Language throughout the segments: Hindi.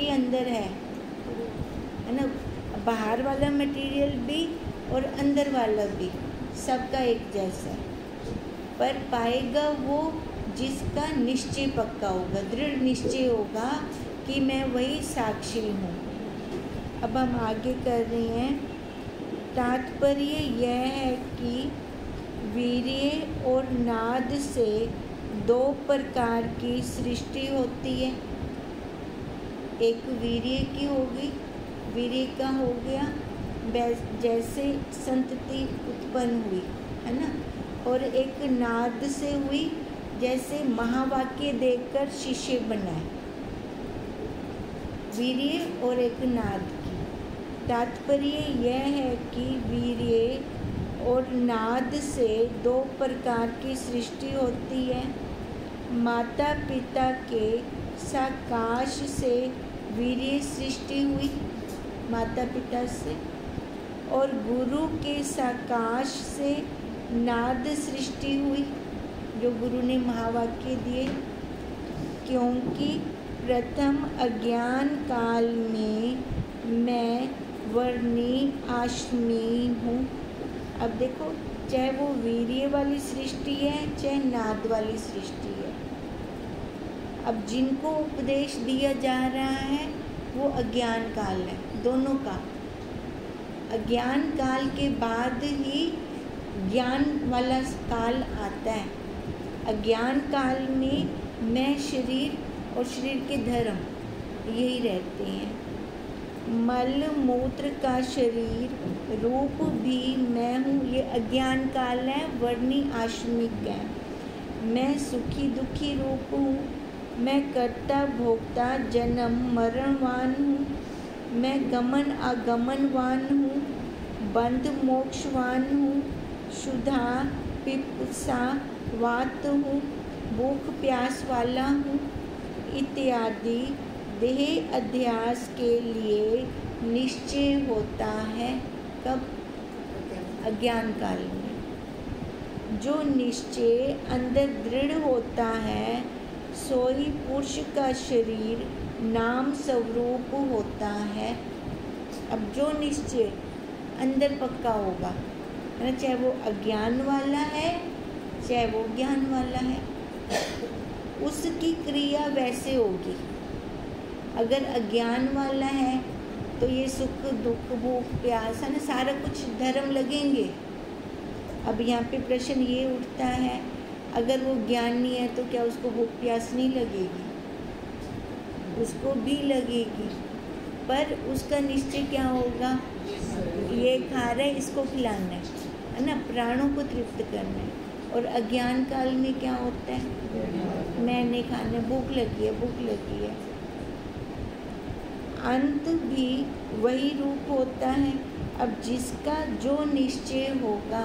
सबके अंदर है ना। बाहर वाला मटेरियल भी और अंदर वाला भी सबका एक जैसा है, पर पाएगा वो जिसका निश्चय पक्का होगा, दृढ़ निश्चय होगा कि मैं वही साक्षी हूँ। अब हम आगे कर रहे हैं। तात्पर्य यह है कि वीर्य और नाद से दो प्रकार की सृष्टि होती है। एक वीर्य की होगी, वीर्य का हो गया जैसे संतति उत्पन्न हुई है ना, और एक नाद से हुई जैसे महावाक्य देखकर शिष्य बनाए। वीर्य और एक नाद की। तात्पर्य यह है कि वीर्य और नाद से दो प्रकार की सृष्टि होती है। माता पिता के साकाश से वीर्य सृष्टि हुई, माता पिता से, और गुरु के साकाश से नाद सृष्टि हुई, जो गुरु ने महावाक्य दिए। क्योंकि प्रथम अज्ञान काल में मैं वर्णी आश्रमी हूँ। अब देखो, चाहे वो वीर्य वाली सृष्टि है चाहे नाद वाली सृष्टि है, अब जिनको उपदेश दिया जा रहा है वो अज्ञान काल है, दोनों का। अज्ञान काल के बाद ही ज्ञान वाला काल आता है। अज्ञान काल में मैं शरीर और शरीर के धर्म यही रहते हैं। मल मूत्र का शरीर रूप भी मैं हूँ, ये अज्ञान काल है, वर्णी आश्रमिक है। मैं सुखी दुखी रूप हूँ, मैं कर्ता भोक्ता जन्म मरणवान हूँ, मैं गमन आगमनवान हूँ, बंध मोक्षवान हूँ, शुद्धा पिपसा वात हूँ, भूख प्यास वाला हूँ इत्यादि देह अध्यास के लिए निश्चय होता है। कब? अज्ञान काल में। जो निश्चय अंदर दृढ़ होता है सोई पुरुष का शरीर नाम स्वरूप होता है। अब जो निश्चय अंदर पक्का होगा, चाहे वो अज्ञान वाला है चाहे वो ज्ञान वाला है, उसकी क्रिया वैसे होगी। अगर अज्ञान वाला है तो ये सुख दुख भूख प्यास है ना, सारा कुछ धर्म लगेंगे। अब यहाँ पे प्रश्न ये उठता है, अगर वो ज्ञानी है तो क्या उसको भूख प्यास नहीं लगेगी? उसको भी लगेगी, पर उसका निश्चय क्या होगा? ये खा रहा है, इसको खिलाना है ना, प्राणों को तृप्त करना है। और अज्ञान काल में क्या होता है? मैं नहीं खाना, भूख लगी है, भूख लगी है। अंत भी वही रूप होता है। अब जिसका जो निश्चय होगा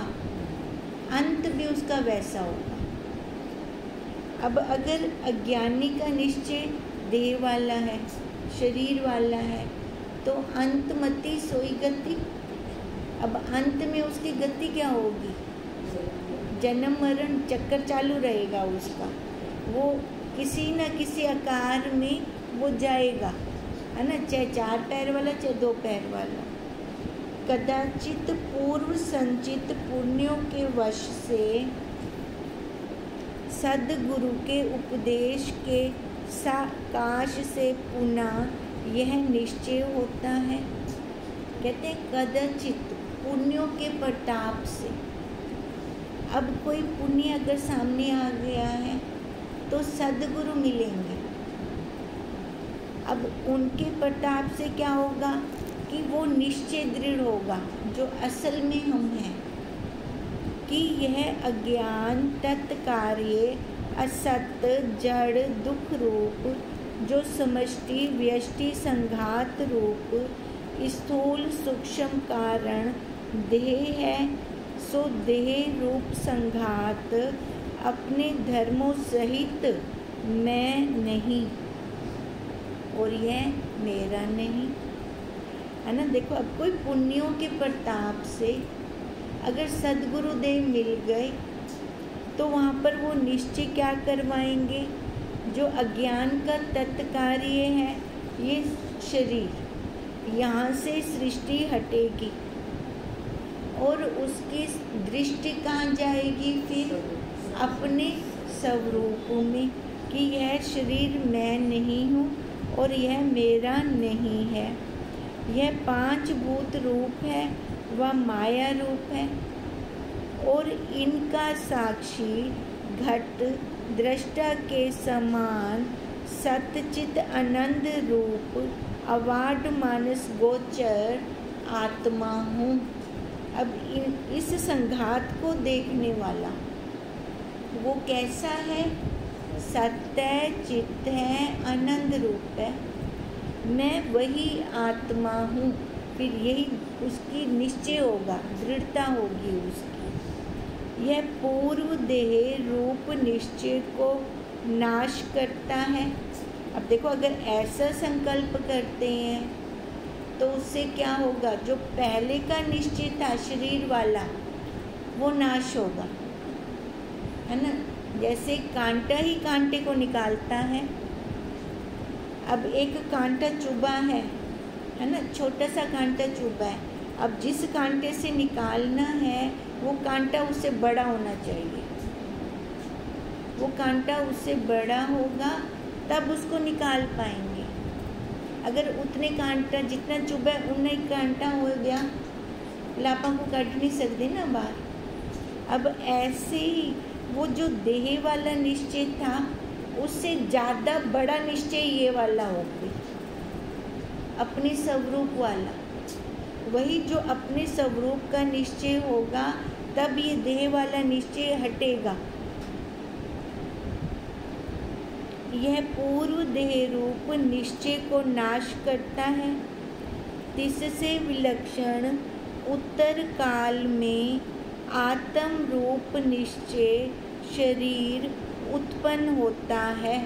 अंत भी उसका वैसा होगा। अब अगर अज्ञानी का निश्चय देह वाला है, शरीर वाला है, तो अंतमति सोई गति। अब अंत में उसकी गति क्या होगी? जन्म मरण चक्कर चालू रहेगा उसका, वो किसी न किसी आकार में वो जाएगा, है ना, चाहे 4 पैर वाला चाहे 2 पैर वाला। कदाचित पूर्व संचित पुण्यों के वश से सद्गुरु के उपदेश के साकाश से पुनः यह निश्चय होता है। कहते हैं कदाचित, पुण्यों के प्रताप से। अब कोई पुण्य अगर सामने आ गया है तो सद्गुरु मिलेंगे। अब उनके प्रताप से क्या होगा कि वो निश्चय दृढ़ होगा, जो असल में हम हैं, कि यह अज्ञान तत्कार्य असत जड़ दुख रूप, जो समष्टि व्यष्टि संघात रूप स्थूल सूक्ष्म कारण देह है, सो देह रूप संघात अपने धर्मों सहित मैं नहीं और यह मेरा नहीं, है ना। देखो, अब कोई पुण्यों के प्रताप से अगर सद्गुरुदेव मिल गए तो वहाँ पर वो निश्चय क्या करवाएंगे? जो अज्ञान का तत्कार्य है ये शरीर, यहाँ से सृष्टि हटेगी और उसकी दृष्टि कहाँ जाएगी? फिर अपने स्वरूप में, कि यह शरीर मैं नहीं हूँ और यह मेरा नहीं है। यह 5 भूत रूप है, वह माया रूप है और इनका साक्षी घट दृष्टा के समान सतचित आनंद रूप अवाढ मानस गोचर आत्मा हूँ। अब इस संघात को देखने वाला वो कैसा है? सत्य चित्त है, आनंद रूप है, मैं वही आत्मा हूँ। फिर यही उसकी निश्चय होगा, दृढ़ता होगी उसकी। यह पूर्व देह रूप निश्चय को नाश करता है। अब देखो, अगर ऐसा संकल्प करते हैं तो उससे क्या होगा? जो पहले का निश्चय था शरीर वाला, वो नाश होगा, है ना। जैसे कांटा ही कांटे को निकालता है। अब एक कांटा चुभा है ना, छोटा सा कांटा चुभा है। अब जिस कांटे से निकालना है वो कांटा उससे बड़ा होना चाहिए। वो कांटा उससे बड़ा होगा तब उसको निकाल पाएंगे। अगर उतने कांटा जितना चुभा है उतना ही कांटा हो गया, लापा को काट नहीं सकते ना बाहर। अब ऐसे ही वो जो देह वाला निश्चय था उससे ज़्यादा बड़ा निश्चय ये वाला हो गया, अपने स्वरूप वाला। वही जो अपने स्वरूप का निश्चय होगा तब ये देह वाला निश्चय हटेगा। यह पूर्व देह रूप निश्चय को नाश करता है। तिससे विलक्षण उत्तर काल में आत्म रूप निश्चय शरीर उत्पन्न होता है।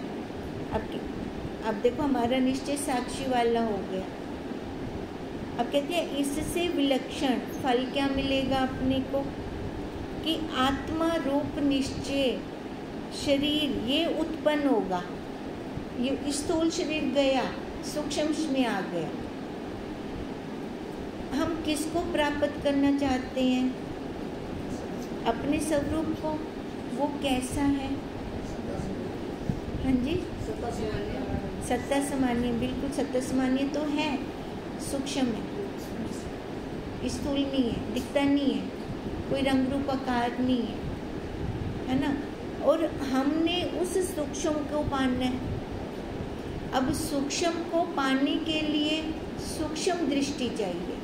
अब देखो, हमारा निश्चय साक्षी वाला हो गया। अब कहते हैं इससे विलक्षण फल क्या मिलेगा अपने को? कि आत्मा रूप निश्चय शरीर ये उत्पन्न होगा। ये स्थूल शरीर गया, सूक्ष्म में आ गया। हम किसको प्राप्त करना चाहते हैं? अपने स्वरूप को। वो कैसा है? हाँ जी, सत्ता समान्य, बिल्कुल सत्ता समान्य तो है, सूक्ष्म है, स्थूल नहीं है, दिखता नहीं है, कोई रंग रूप आकार नहीं है ना। और हमने उस सूक्ष्म को पाना है। अब सूक्ष्म को पाने के लिए सूक्ष्म दृष्टि चाहिए,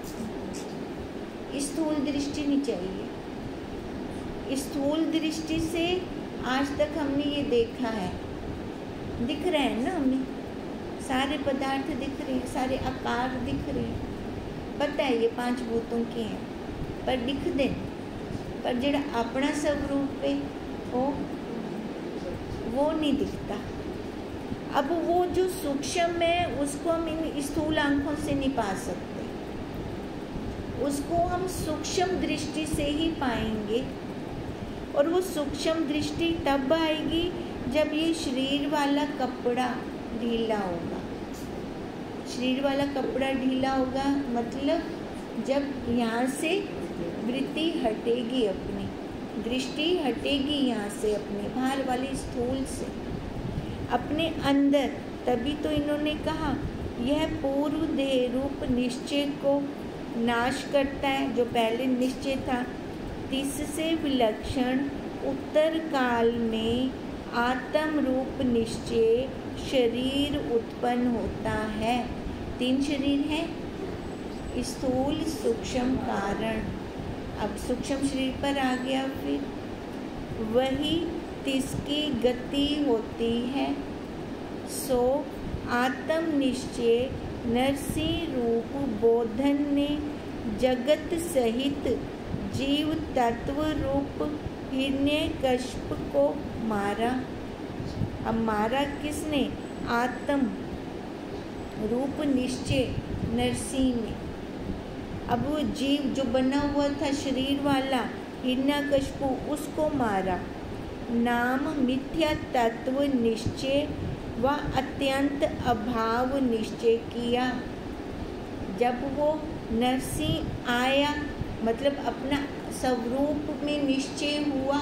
स्थूल दृष्टि नहीं चाहिए। स्थूल दृष्टि से आज तक हमने ये देखा है, दिख रहे हैं ना, हमें सारे पदार्थ दिख रहे हैं, सारे आकार दिख रहे हैं, पता है ये 5 भूतों के हैं, पर दिख दे, पर जेड़ा अपना स्वरूप है वो नहीं दिखता। अब वो जो सूक्ष्म है उसको हम इन स्थूल आंखों से नहीं पा सकते, उसको हम सूक्ष्म दृष्टि से ही पाएंगे। और वो सूक्ष्म दृष्टि तब आएगी जब ये शरीर वाला कपड़ा ढीला होगा। शरीर वाला कपड़ा ढीला होगा मतलब जब यहाँ से वृत्ति हटेगी, अपनी दृष्टि हटेगी यहाँ से, अपने बाहर वाली स्थूल से अपने अंदर। तभी तो इन्होंने कहा यह पूर्व देह रूप निश्चय को नाश करता है, जो पहले निश्चय था। तिससे विलक्षण उत्तर काल में आत्म रूप निश्चय शरीर उत्पन्न होता है। 3 शरीर हैं, स्थूल सूक्ष्म कारण। अब सूक्ष्म शरीर पर आ गया, फिर वही तिसकी गति होती है। सो आत्म निश्चय नरसिंह रूप बोधन ने जगत सहित जीव तत्व रूप हिरण्यकश्यप को मारा। अब मारा किसने? आत्म रूप निश्चय नरसिंह ने। अब वो जीव जो बना हुआ था शरीर वाला हिरण्यकश्यप, उसको मारा। नाम मिथ्या तत्व निश्चय वह अत्यंत अभाव निश्चय किया। जब वो नरसिंह आया मतलब अपना स्वरूप में निश्चय हुआ,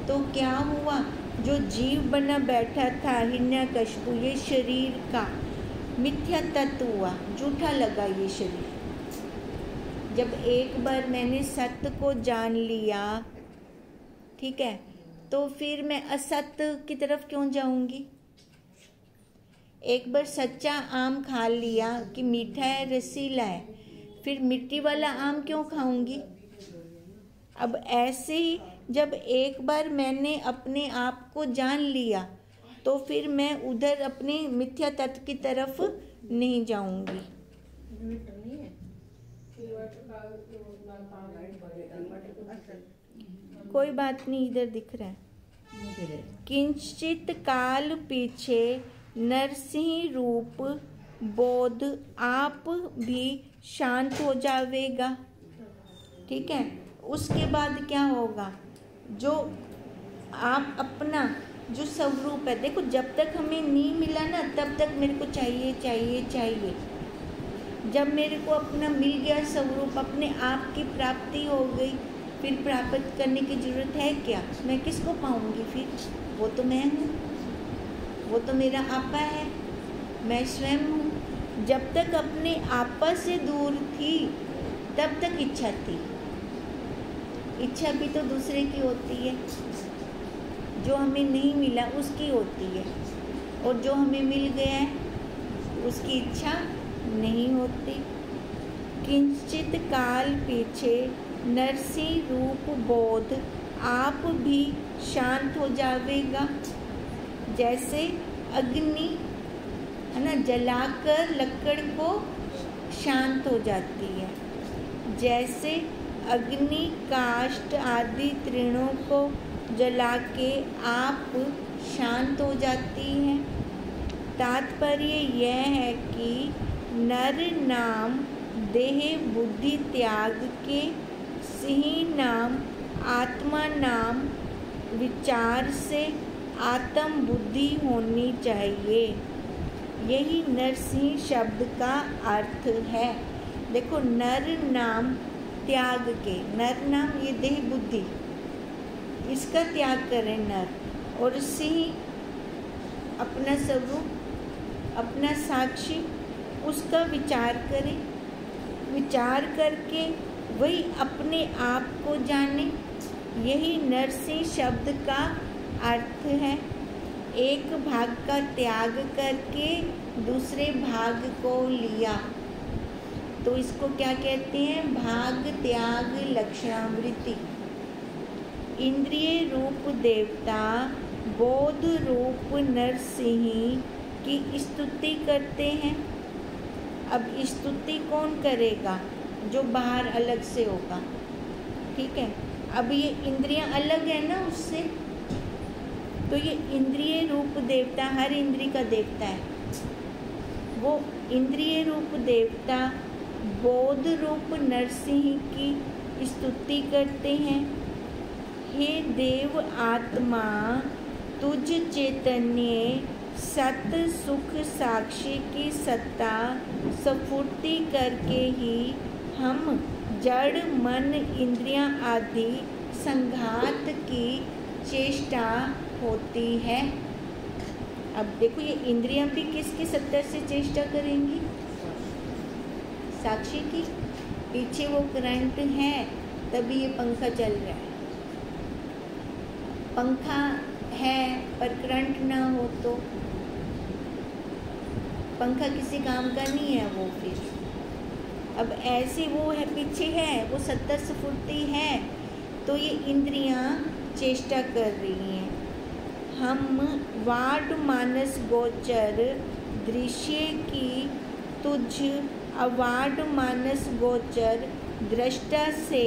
तो क्या हुआ, जो जीव बना बैठा था हिरण्यकशिपु, ये शरीर का मिथ्या तत्व हुआ, झूठा लगा ये शरीर। जब एक बार मैंने सत्य को जान लिया, ठीक है, तो फिर मैं असत्य की तरफ क्यों जाऊंगी। एक बार सच्चा आम खा लिया कि मीठा है रसीला है, फिर मिट्टी वाला आम क्यों खाऊंगी। अब ऐसे ही जब एक बार मैंने अपने आप को जान लिया, तो फिर मैं उधर अपने मिथ्या तत्व की तरफ नहीं जाऊंगी। कोई बात नहीं, इधर दिख रहा है। किंचित काल पीछे नरसिंह रूप बोध आप भी शांत हो जावेगा। ठीक है, उसके बाद क्या होगा, जो आप अपना जो स्वरूप है, देखो जब तक हमें नहीं मिला ना तब तक मेरे को चाहिए चाहिए चाहिए। जब मेरे को अपना मिल गया स्वरूप, अपने आप की प्राप्ति हो गई, फिर प्राप्त करने की जरूरत है क्या। मैं किसको पाऊंगी फिर, वो तो मैं हूँ, वो तो मेरा आपा है, मैं स्वयं हूँ। जब तक अपने आपा से दूर थी तब तक इच्छा थी। इच्छा भी तो दूसरे की होती है, जो हमें नहीं मिला उसकी होती है, और जो हमें मिल गया है उसकी इच्छा नहीं होती। किंचित काल पीछे नरसिंह रूप बोध आप भी शांत हो जावेगा। जैसे अग्नि है ना, जलाकर लकड़ को शांत हो जाती है, जैसे अग्नि काष्ठ आदि तृणों को जला के आप शांत हो जाती हैं। तात्पर्य यह है कि नर नाम देह बुद्धि त्याग के सिंह नाम आत्मा नाम विचार से आत्म बुद्धि होनी चाहिए। यही नरसिंह शब्द का अर्थ है। देखो, नर नाम त्याग के, नर नाम ये देह बुद्धि, इसका त्याग करें नर, और सिंह अपना स्वरूप, अपना साक्षी, उसका विचार करें। विचार करके वही अपने आप को जाने, यही नरसिंह शब्द का अर्थ है। एक भाग का त्याग करके दूसरे भाग को लिया, तो इसको क्या कहते हैं, भाग त्याग लक्षणावृत्ति। इंद्रिय रूप देवता बोध रूप नरसिंह की स्तुति करते हैं। अब स्तुति कौन करेगा, जो बाहर अलग से होगा। ठीक है, अब ये इंद्रियां अलग है ना उससे, तो ये इंद्रिय रूप देवता हर इंद्री का देवता है। वो इंद्रिय रूप देवता बोध रूप नरसिंह की स्तुति करते हैं। हे देव आत्मा, तुझ चैतन्य सत सुख साक्षी की सत्ता स्फूर्ति करके ही हम जड़ मन इंद्रियां आदि संघात की चेष्टा होती है। अब देखो, ये इंद्रियां भी किसकी सत्ता से चेष्टा करेंगी, साक्षी की। पीछे वो करंट है तभी ये पंखा चल रहा है। पंखा है पर करंट ना हो तो पंखा किसी काम का नहीं है वो फिर। अब ऐसे वो है, पीछे है वो सत्ता स्फूर्ति है, तो ये इंद्रियां चेष्टा कर रही हैं। हम वाड मानस गोचर दृश्य की तुझ अवाड मानस गोचर दृष्टा से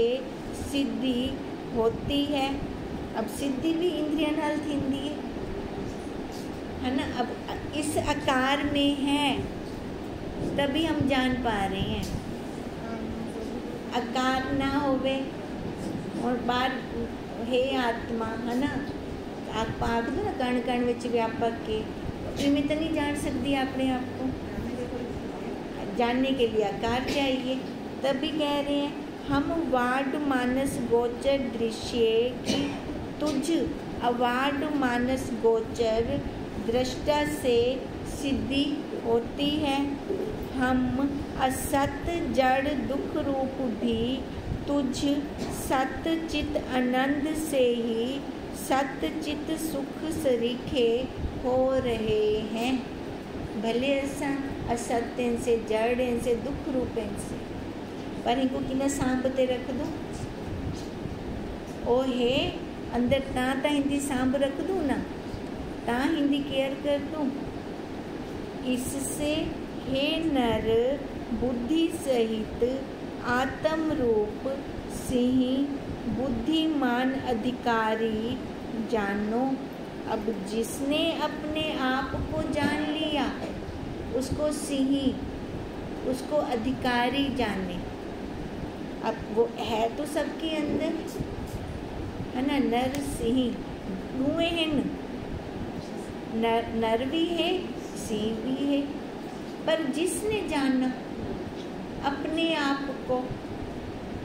सिद्धि होती है। अब सिद्धि भी इंद्रियां नाल थींदी है ना। अब इस आकार में है तभी हम जान पा रहे हैं। आकार ना होवे और बार हे आत्मा है ना, आप आख दो ना कण कण विच व्यापक के, इवें तो नहीं जान सकती अपने आप को, जानने के लिए आकार चाहिए। तभी कह रहे हैं हम वाड मानस गोचर दृश्य की तुझ अवाड मानस गोचर दृष्टा से सिद्धि होती है। हम असत जड़ दुख रूप भी तुझ सत चित आनंद से ही सत चित सुख सरीखे हो रहे हैं। भले ऐसा असत इनसे जड़ इनसे दुख रूप इनसे, पर इनको किना सांभते रख दो। ओ हे अंदर ता हिंदी सांभ रख दूँ ना, ता हिंदी केयर कर दूँ। इससे हे नर बुद्धि सहित आत्म रूप सिंह बुद्धिमान अधिकारी जानो। अब जिसने अपने आप को जान लिया उसको सिंही, उसको अधिकारी जाने। अब वो है तो सबके अंदर है ना, नर सिंह हुए हैं न, नर भी है सिंह भी है। पर जिसने जाना अपने आप को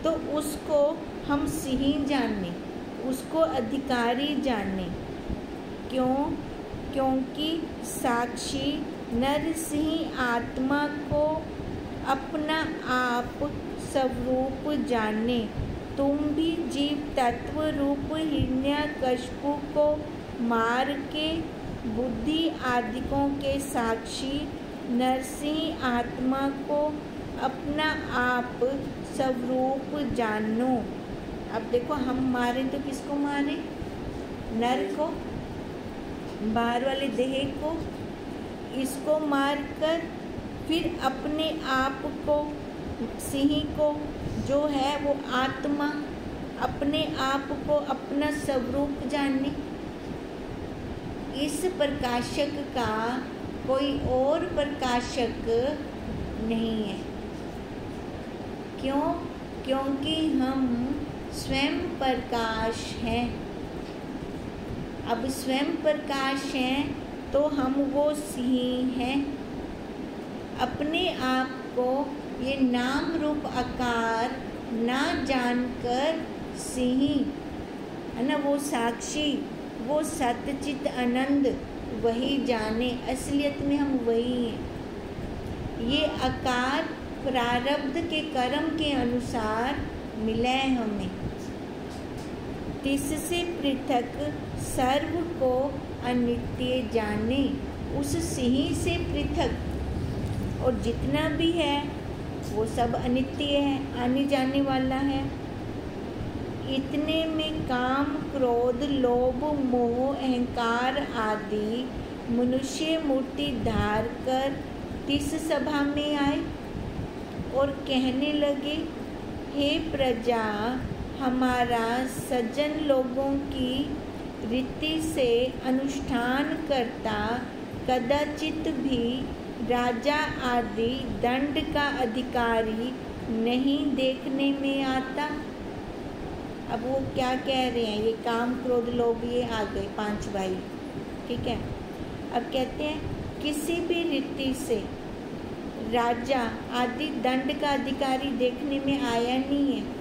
तो उसको हम सिंह जाने, उसको अधिकारी जाने। क्यों? क्योंकि साक्षी नर सिंह आत्मा को अपना आप स्वरूप जाने। तुम भी जीव तत्व रूप हिरण्यकश्यप को मार के बुद्धि आदिकों के साक्षी नरसिंह आत्मा को अपना आप स्वरूप जानो। अब देखो हम मारे तो किसको मारे? नर को, बाहर वाले देह को। इसको मारकर फिर अपने आप को, सिंह को जो है वो आत्मा, अपने आप को अपना स्वरूप जानने। इस प्रकाशक का कोई और प्रकाशक नहीं है। क्यों? क्योंकि हम स्वयं प्रकाश हैं। अब स्वयं प्रकाश हैं तो हम वो सिंह हैं। अपने आप को ये नाम रूप आकार ना जानकर सिंह है ना, वो साक्षी, वो सतचित आनंद वही जाने। असलियत में हम वही हैं। ये आकार प्रारब्ध के कर्म के अनुसार मिला है हमें। तिससे पृथक सर्व को अनित्य जाने। उस सिंह से पृथक और जितना भी है वो सब अनित्य है, आने जाने वाला है। इतने में काम क्रोध लोभ मोह अहंकार आदि मनुष्य मूर्ति धार कर तिस सभा में आए और कहने लगे, हे प्रजा, हमारा सज्जन लोगों की रीति से अनुष्ठान करता कदाचित भी राजा आदि दंड का अधिकारी नहीं देखने में आता। अब वो क्या कह रहे हैं? ये काम क्रोध लोभ ये आ गए 5 भाई, ठीक है। अब कहते हैं किसी भी रीति से राजा आदि दंड का अधिकारी देखने में आया नहीं है।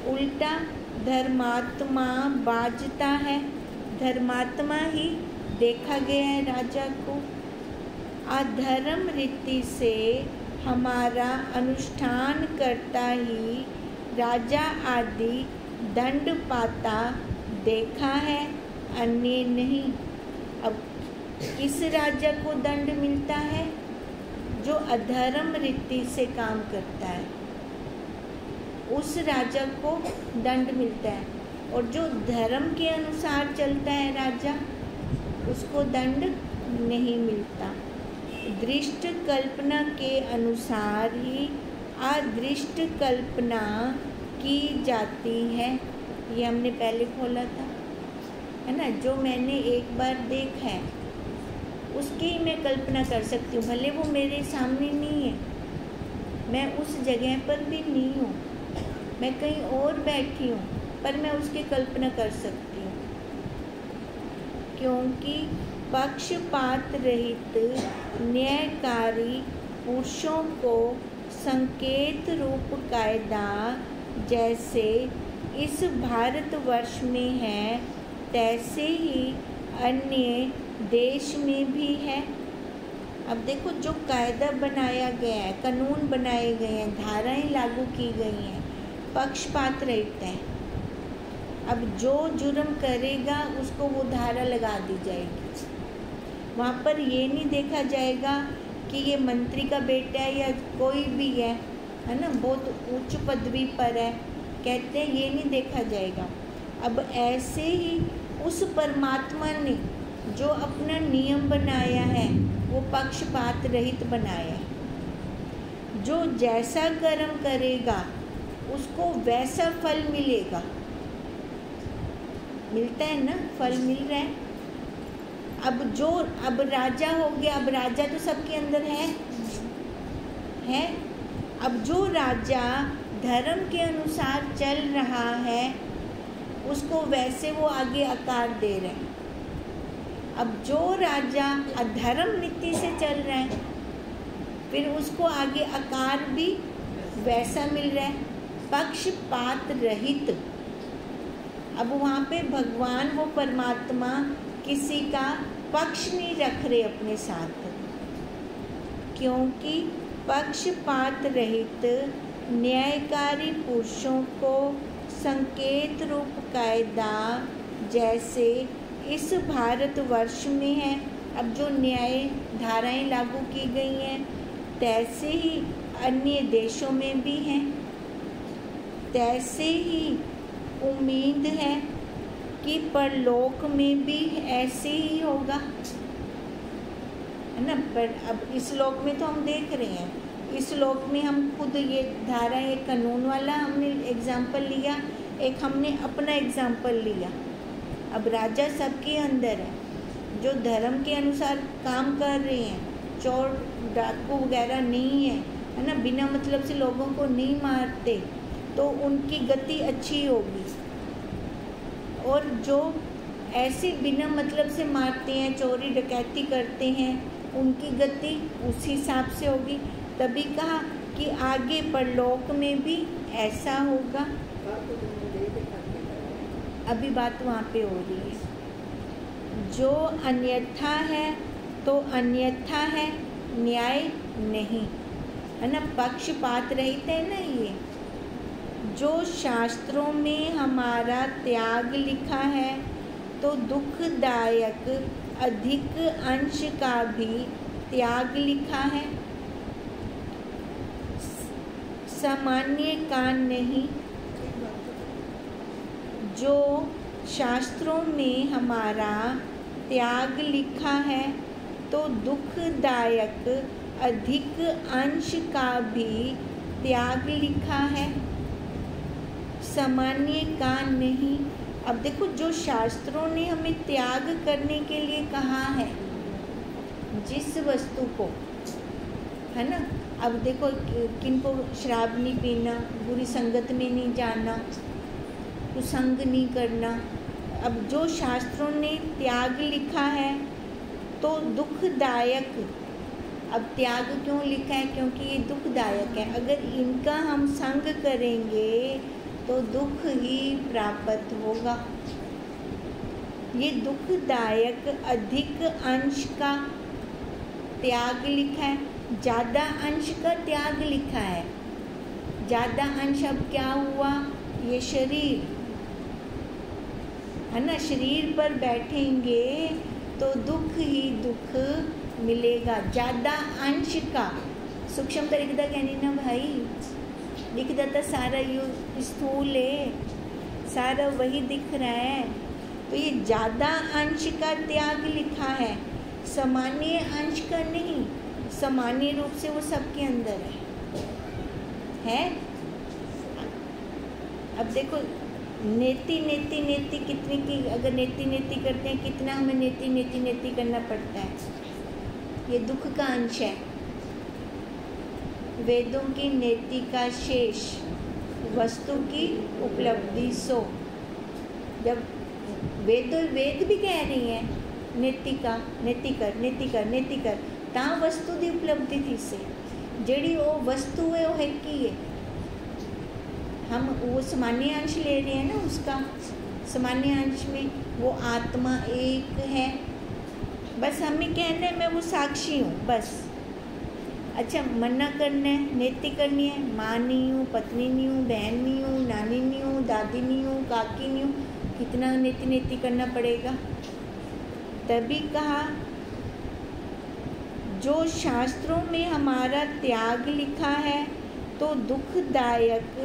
उल्टा धर्मात्मा बाजता है, धर्मात्मा ही देखा गया है राजा को। अधर्म रीति से हमारा अनुष्ठान करता ही राजा आदि दंड पाता देखा है, अन्य नहीं। अब किस राजा को दंड मिलता है? जो अधर्म रीति से काम करता है उस राजा को दंड मिलता है, और जो धर्म के अनुसार चलता है राजा उसको दंड नहीं मिलता। दृष्ट कल्पना के अनुसार ही अदृष्ट कल्पना की जाती है। ये हमने पहले खोला था, है ना। जो मैंने एक बार देखा है उसकी ही मैं कल्पना कर सकती हूँ, भले वो मेरे सामने नहीं है, मैं उस जगह पर भी नहीं हूँ, मैं कहीं और बैठी हूँ, पर मैं उसकी कल्पना कर सकती हूँ। क्योंकि पक्षपात रहित न्यायकारी पुरुषों को संकेत रूप कायदा जैसे इस भारतवर्ष में है तैसे ही अन्य देश में भी है। अब देखो, जो कायदा बनाया गया है, कानून बनाए गए हैं, धाराएं लागू की गई हैं, पक्षपात रहित है। अब जो जुर्म करेगा उसको वो धारा लगा दी जाएगी। वहाँ पर ये नहीं देखा जाएगा कि ये मंत्री का बेटा है या कोई भी है ना, बहुत उच्च पदवी पर है, कहते हैं ये नहीं देखा जाएगा। अब ऐसे ही उस परमात्मा ने जो अपना नियम बनाया है वो पक्षपात रहित बनाया है। जो जैसा कर्म करेगा उसको वैसा फल मिलेगा। मिलता है ना, फल मिल रहा है। अब राजा हो गया, अब राजा तो सबके अंदर है। अब जो राजा धर्म के अनुसार चल रहा है उसको वैसे वो आगे आकार दे रहे हैं। अब जो राजा अधर्म नीति से चल रहा है फिर उसको आगे आकार भी वैसा मिल रहा है, पक्षपात रहित। अब वहाँ पे भगवान वो परमात्मा किसी का पक्ष नहीं रख रहे अपने साथ, क्योंकि पक्षपात रहित न्यायकारी पुरुषों को संकेत रूप कायदा जैसे इस भारतवर्ष में है। अब जो न्याय धाराएं लागू की गई हैं तैसे ही अन्य देशों में भी हैं। तैसे ही उम्मीद है कि परलोक में भी ऐसे ही होगा, है ना। पर अब इस लोक में तो हम देख रहे हैं, इस लोक में हम खुद ये धारा, एक कानून वाला हमने एग्जाम्पल लिया, एक हमने अपना एग्जाम्पल लिया। अब राजा सबके अंदर है, जो धर्म के अनुसार काम कर रहे हैं, चोर डाकू वगैरह नहीं है ना, बिना मतलब से लोगों को नहीं मारते, तो उनकी गति अच्छी होगी। और जो ऐसे बिना मतलब से मारते हैं, चोरी डकैती करते हैं, उनकी गति उस हिसाब से होगी। तभी कहा कि आगे परलोक में भी ऐसा होगा। अभी बात वहाँ पे हो रही है। जो अन्यथा है तो अन्यथा है, न्याय नहीं, है ना, पक्षपात रहित है ना। ये जो शास्त्रों में हमारा त्याग लिखा है तो दुखदायक अधिक अंश का भी त्याग लिखा है, सामान्य का नहीं। जो शास्त्रों में हमारा त्याग लिखा है तो दुखदायक अधिक अंश का भी त्याग लिखा है, सामान्य का नहीं। अब देखो, जो शास्त्रों ने हमें त्याग करने के लिए कहा है जिस वस्तु को, है ना। अब देखो, किनको शराब नहीं पीना, बुरी संगत में नहीं जाना, कुसंग नहीं करना। अब जो शास्त्रों ने त्याग लिखा है तो दुखदायक, अब त्याग क्यों लिखा है? क्योंकि ये दुखदायक है। अगर इनका हम संग करेंगे तो दुख ही प्राप्त होगा। ये दुखदायक अधिक अंश का त्याग लिखा है, ज़्यादा अंश का त्याग लिखा है। ज़्यादा अंश अब क्या हुआ? ये शरीर है ना, शरीर पर बैठेंगे तो दुख ही दुख मिलेगा। ज़्यादा अंश का सूक्ष्म तरीका कहनी ना भाई, दिखता था सारा यू स्थूल है, सारा वही दिख रहा है। तो ये ज़्यादा अंश का त्याग लिखा है, सामान्य अंश का नहीं। सामान्य रूप से वो सबके अंदर है। अब देखो, नेति नेति नेति कितनी की, अगर नेति नेति करते हैं कितना हमें नेति नेति नेति करना पड़ता है। ये दुख का अंश है। वेदों की नेति का शेष वस्तु की उपलब्धि सो। जब वेद भी कह रही हैं नेतिका नेति कर तां वस्तु की उपलब्धि थी से जड़ी वो वस्तु है वो है की है। हम वो सामान्य अंश ले रहे हैं ना, उसका सामान्य अंश में वो आत्मा एक है। बस हमें कहना है मैं वो साक्षी हूँ बस। अच्छा, मना करना है, नेति करनी है, माँ नहीं हूँ, पत्नी नहीं हूँ, बहन नहीं हूँ, नानी नहीं हूँ, दादी नहीं हूँ, काकी नहीं हूँ, कितना नेति करना पड़ेगा। तभी कहा जो शास्त्रों में हमारा त्याग लिखा है तो दुखदायक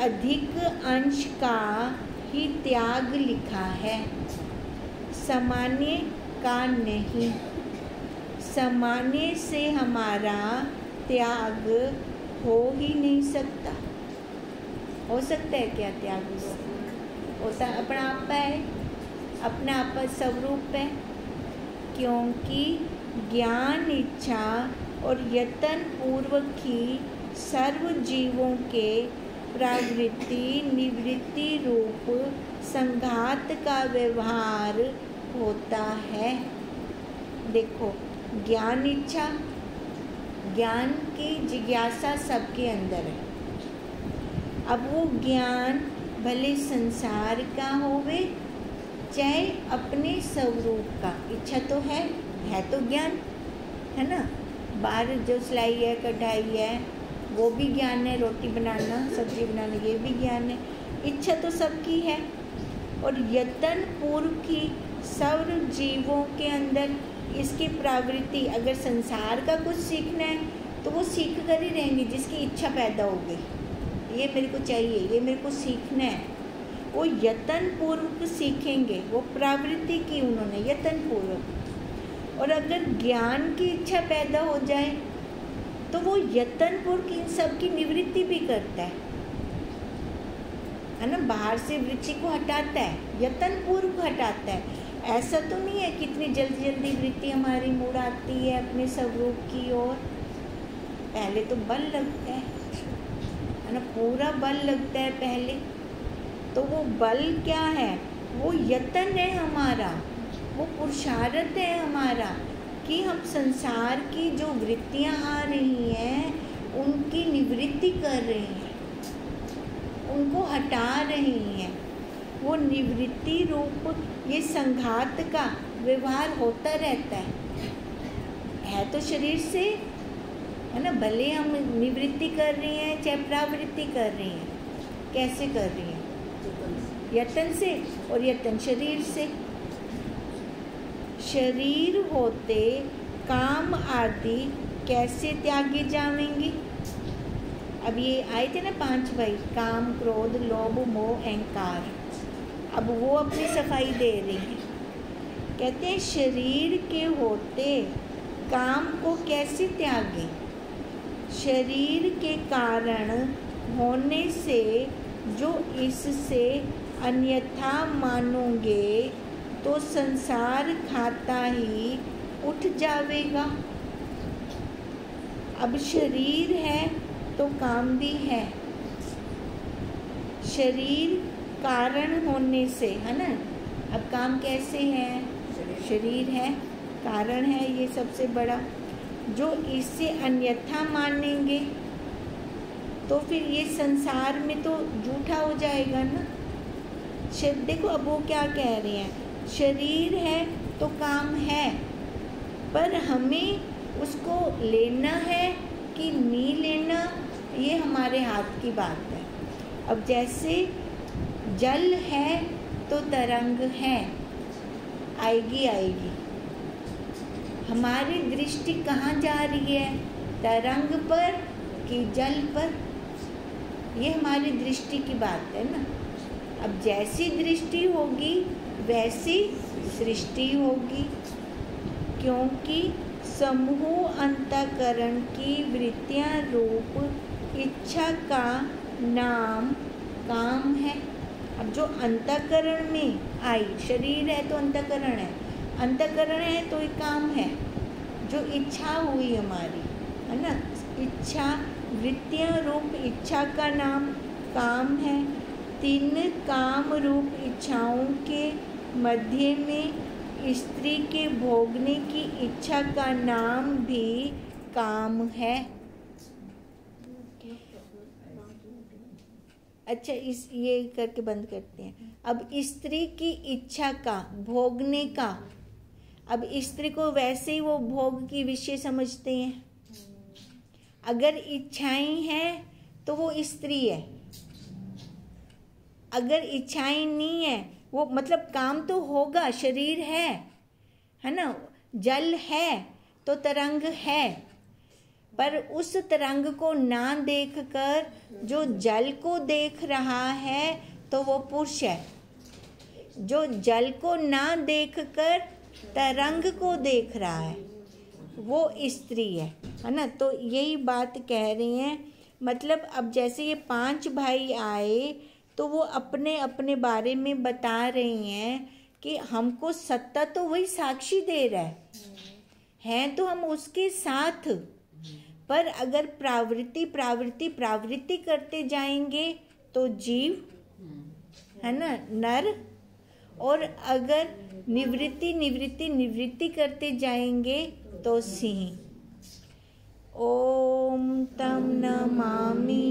अधिक अंश का ही त्याग लिखा है, सामान्य का नहीं। सामान्य से हमारा त्याग हो ही नहीं सकता। हो सकता है क्या त्याग? होता अपना आप है, अपना आप स्वरूप है। क्योंकि ज्ञान इच्छा और यत्न पूर्वक ही सर्व जीवों के प्रवृत्ति निवृत्ति रूप संघात का व्यवहार होता है। देखो, ज्ञान इच्छा, ज्ञान की जिज्ञासा सबके अंदर है। अब वो ज्ञान भले संसार का होवे चाहे अपने स्वरूप का, इच्छा तो है तो ज्ञान है ना। बाहर जो सिलाई है, कढ़ाई है, वो भी ज्ञान है। रोटी बनाना, सब्जी बनाना, ये भी ज्ञान है। इच्छा तो सबकी है। और यत्न पूर्व की सर्व जीवों के अंदर इसकी प्रवृत्ति, अगर संसार का कुछ सीखना है तो वो सीख कर ही रहेंगे। जिसकी इच्छा पैदा हो गई, ये मेरे को चाहिए, ये मेरे को सीखना है, वो यत्न पूर्वक सीखेंगे। वो प्रवृत्ति की उन्होंने यत्न पूर्वक। और अगर ज्ञान की इच्छा पैदा हो जाए तो वो यत्न पूर्वक इन सब की निवृत्ति भी करता है ना। बाहर से वृत्ति को हटाता है, यत्न पूर्वक हटाता है। ऐसा तो नहीं है कितनी जल्दी जल्दी वृत्ति हमारी मुड़ आती है अपने स्वरूप की ओर। पहले तो बल लगता है ना, पूरा बल लगता है पहले। तो वो बल क्या है? वो यत्न है हमारा, वो पुरुषार्थ है हमारा कि हम संसार की जो वृत्तियाँ आ रही हैं उनकी निवृत्ति कर रहे हैं, उनको हटा रही हैं। वो निवृत्ति रूप ये संघात का व्यवहार होता रहता है तो शरीर से है ना। भले हम निवृत्ति कर रही हैं चाहे प्रवृत्ति कर रही हैं, कैसे कर रही हैं? यत्न से, और यत्न शरीर से। शरीर होते काम आदि कैसे त्यागे जाएंगे? अब ये आए थे ना 5 भाई, काम क्रोध लोभ मोह अहंकार। अब वो अपनी सफाई दे रही हैं। कहते हैं शरीर के होते काम को कैसे त्यागे? शरीर के कारण होने से जो इससे अन्यथा मानोगे तो संसार खाता ही उठ जावेगा। अब शरीर है तो काम भी है। शरीर कारण होने से है ना। अब काम कैसे है? शरीर है, कारण है ये सबसे बड़ा। जो इससे अन्यथा मानेंगे तो फिर ये संसार में तो झूठा हो जाएगा ना। देखो अब वो क्या कह रहे हैं, शरीर है तो काम है, पर हमें उसको लेना है कि नहीं लेना ये हमारे हाथ की बात है। अब जैसे जल है तो तरंग है, आएगी आएगी। हमारी दृष्टि कहाँ जा रही है? तरंग पर कि जल पर? ये हमारी दृष्टि की बात है ना। अब जैसी दृष्टि होगी वैसी सृष्टि होगी, क्योंकि समूह अंतःकरण की वृत्तियां रूप इच्छा का नाम काम है। अब जो अंतःकरण में आई, शरीर है तो अंतःकरण है, अंतःकरण है तो एक काम है। जो इच्छा हुई हमारी है ना, इच्छा वृत्तियां रूप इच्छा का नाम काम है। 3 काम रूप इच्छाओं के मध्य में स्त्री के भोगने की इच्छा का नाम भी काम है। अच्छा, ये करके बंद करते हैं। अब स्त्री की इच्छा का, भोगने का, अब स्त्री को वैसे ही वो भोग की विषय समझते हैं। अगर इच्छाएं हैं तो वो स्त्री है, अगर इच्छाएं नहीं है वो मतलब काम तो होगा, शरीर है ना, जल है तो तरंग है, पर उस तरंग को ना देखकर जो जल को देख रहा है तो वो पुरुष है। जो जल को ना देखकर तरंग को देख रहा है वो स्त्री है ना। तो यही बात कह रहे हैं। मतलब अब जैसे ये 5 भाई आए तो वो अपने अपने बारे में बता रहे हैं कि हमको सत्ता तो वही साक्षी दे रहा है तो हम उसके साथ, पर अगर प्रावृत्ति करते जाएंगे तो जीव है ना, नर, और अगर निवृत्ति करते जाएंगे तो सिंह। ओम तम नमामि।